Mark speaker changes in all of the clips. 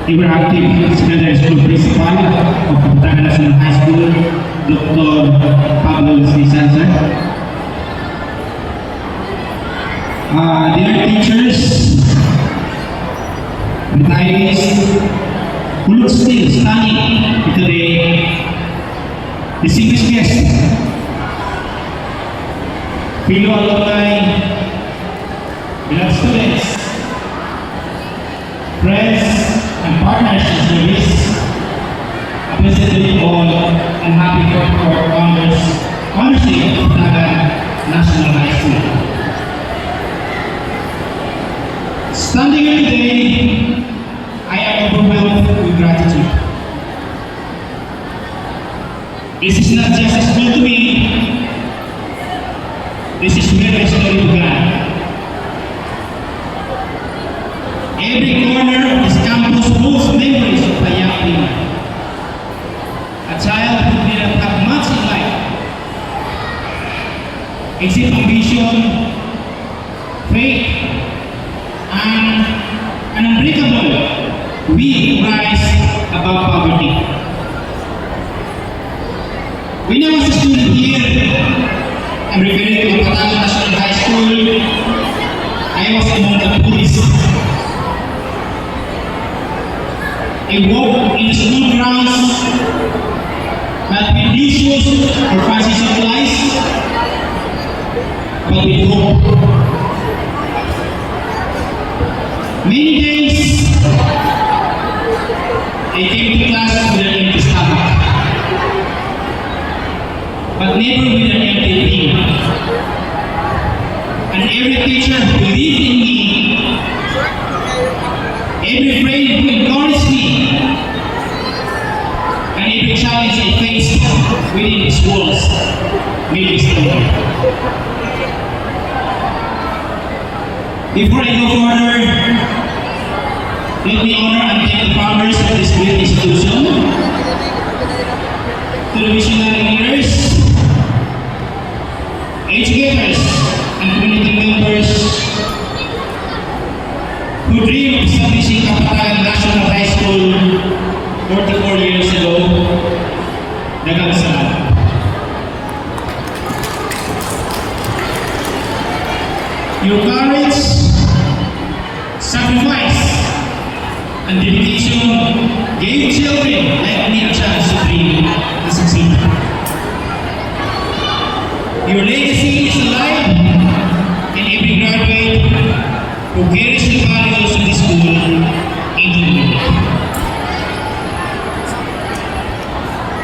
Speaker 1: Active Secondary School Principal of Kaputagan National High School, Dr. Pablo Lucisan, sir. Dear teachers, retirees who look still stunning today, distinguished guests, fellow alumni, beloved students, friends, and partners in service, a pleasant day all and happy 44th Honors Day of Kaputagan National High School. Standing here today, I am overwhelmed with gratitude. This is not just a school to me, this is where my story began. Every corner of this campus holds memories of a young Pinoy. A child who did not have much in life, except ambition, faith, and an unbreakable will rise above poverty. When I was a student here, I'm referring to Kaputagan National High School, I was among the poorest. I walked in the school grounds, not with new shoes or fancy supplies, but with hope. Many days, I came to class with an empty stomach, but never with an empty dream. And every teacher who believed in me, every friend who encouraged me, and every challenge I faced within these walls made me strong. Before I go further, let me honor and thank the founders of this great institution, to the visionary leaders, educators, and community members who dreamed of establishing Kaputagan National High School 44 years ago. Daghang salamat. Your courage, sacrifice, and dedication gave children like me a chance to dream and succeed. Your legacy is alive in every graduate who carries the values of this school into the world.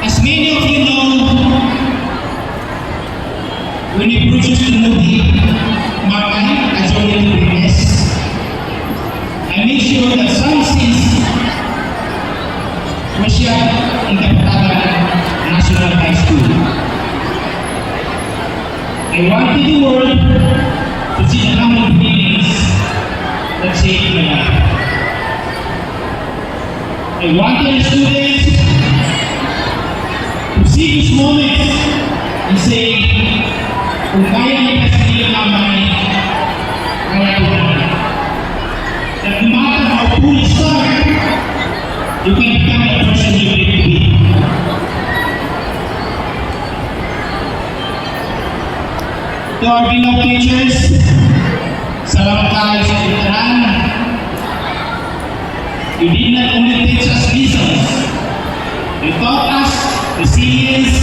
Speaker 1: As many of you know, when we produced the movie Markay, A Journey to Greatness, I made sure that some scenes were shot in the Kaputagan National High School. I wanted the world to see the common feelings that shaped my life. I wanted the students to see this moment and say, kung kaya niya kasi kamay, kaya ko na. That no matter how poor you start, you can become the person you need to be. To our beloved teachers, salamat kayo sa pintaran. You did not only teach us lessons, you taught us resilience,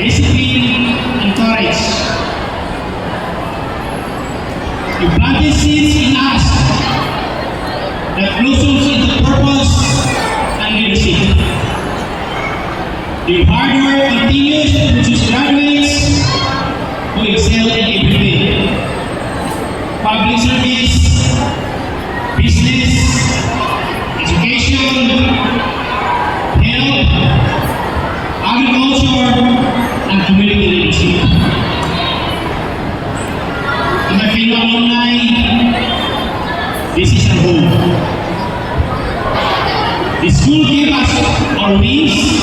Speaker 1: discipline, and courage. You planted seeds in us that blossoms into purpose and leadership. Your hard work continues to produce graduates who excel in every field. Public service, business, education, health, agriculture, and community leadership. To my fellow alumni, this is our home. The school gave us our wings,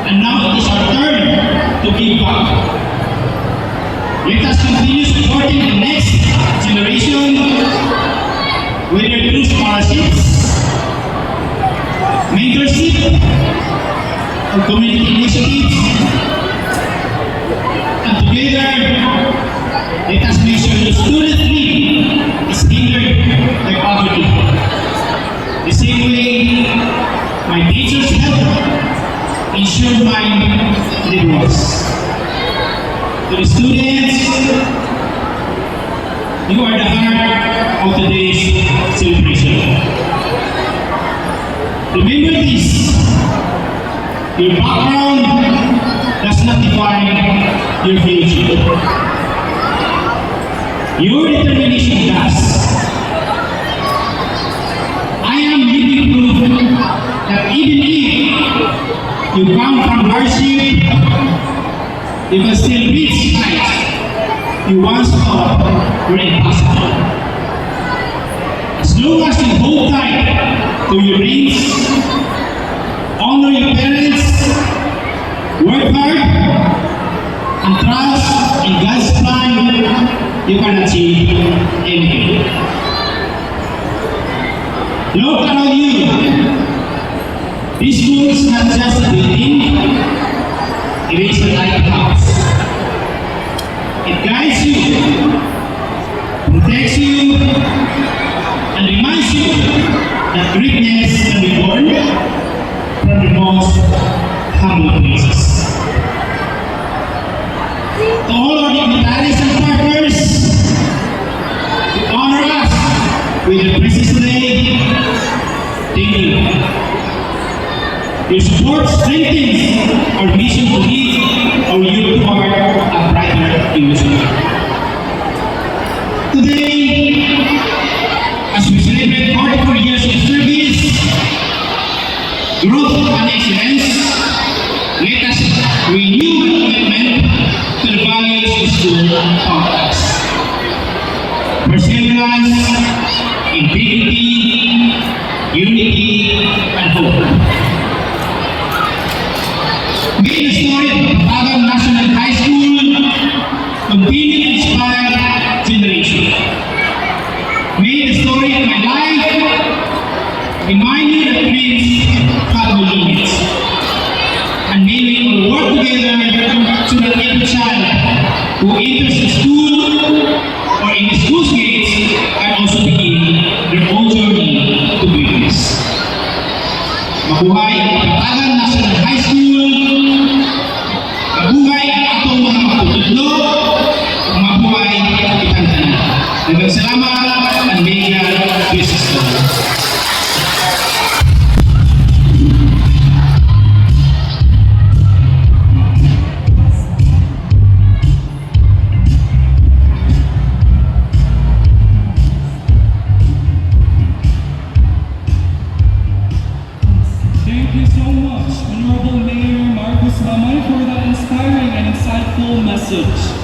Speaker 1: and now it is our turn to give back. Let us continue supporting the next generation, whether through scholarships, mentorship of community initiatives, and together, let us make sure the student dream is hindered by poverty. The same way, my teachers help ensure mine was. To the students, you are the heart of today's celebration. Remember this, your background does not define your future. Your determination does. I am living proof that even if you come from hardship, you can still reach heights you once thought were impossible. As long as you hold tight to your dreams, honor your parents, work hard, and trust in God's plan, you can achieve anything. Look around you. This school is not just a building, it is a lighthouse. It guides you, protects you, and reminds you that greatness can be born from the most humble places. To all our dignitaries and partners who honor us with their presence today, thank you. Your support strengthens our mission to lead our youth toward a brighter future. Today, as we celebrate 44 years of service, growth and excellence, let us renew our commitment to the values the school taught us. Perseverance, integrity, unity, and hope. May the story of Patagan National High School continue to inspire generations. May the story of my life remind you that dreams have no limits. And may we all work together so that every child who enters the school or in the school's gates can also begin their own journey to greatness. Mabuhay ang Patagan National High School. Mabuhay ang atong mga magtutudlo. Mabuhay ang itang tanan. Daghang salamat and may God bless us all.
Speaker 2: Thank you so much, Honorable Mayor Marcos Mamay, for that inspiring and insightful message.